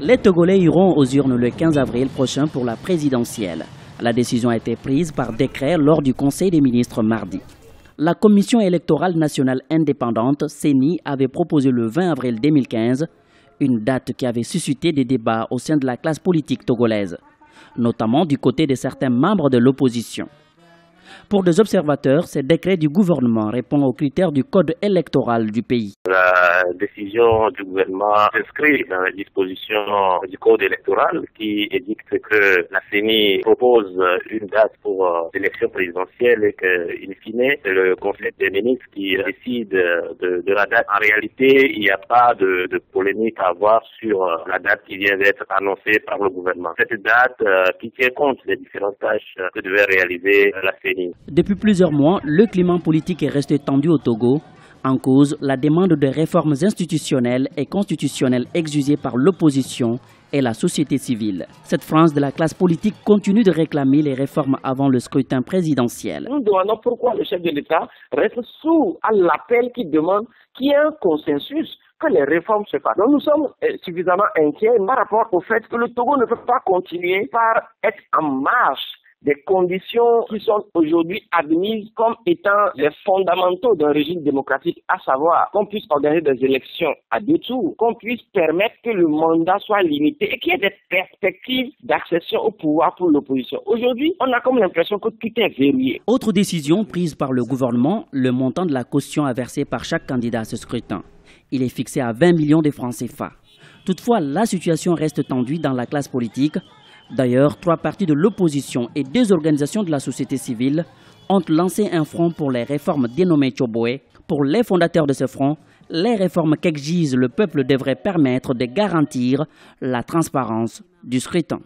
Les Togolais iront aux urnes le 15 avril prochain pour la présidentielle. La décision a été prise par décret lors du Conseil des ministres mardi. La Commission électorale nationale indépendante, CENI, avait proposé le 20 avril 2015 une date qui avait suscité des débats au sein de la classe politique togolaise, notamment du côté de certains membres de l'opposition. Pour des observateurs, ce décret du gouvernement répond aux critères du code électoral du pays. La décision du gouvernement s'inscrit dans les dispositions du code électoral qui édicte que la CENI propose une date pour l'élection présidentielle et qu'in fine, c'est le Conseil des ministres qui décide de la date. En réalité, il n'y a pas de polémique à avoir sur la date qui vient d'être annoncée par le gouvernement. Cette date qui tient compte des différentes tâches que devait réaliser la CENI. Depuis plusieurs mois, le climat politique est resté tendu au Togo. En cause, la demande de réformes institutionnelles et constitutionnelles exigées par l'opposition et la société civile. Cette frange de la classe politique continue de réclamer les réformes avant le scrutin présidentiel. Nous demandons pourquoi le chef de l'État reste sourd à l'appel qui demande qu'il y ait un consensus, que les réformes se fassent. Donc nous sommes suffisamment inquiets par rapport au fait que le Togo ne peut pas continuer par être en marche des conditions qui sont aujourd'hui admises comme étant les fondamentaux d'un régime démocratique, à savoir qu'on puisse organiser des élections à 2 tours, qu'on puisse permettre que le mandat soit limité et qu'il y ait des perspectives d'accession au pouvoir pour l'opposition. Aujourd'hui, on a comme l'impression que tout est verrouillé. Autre décision prise par le gouvernement, le montant de la caution à verser par chaque candidat à ce scrutin. Il est fixé à 20 millions de francs CFA. Toutefois, la situation reste tendue dans la classe politique. D'ailleurs, 3 partis de l'opposition et 2 organisations de la société civile ont lancé un front pour les réformes dénommées Tchoboé. Pour les fondateurs de ce front, les réformes qu'exige le peuple devraient permettre de garantir la transparence du scrutin.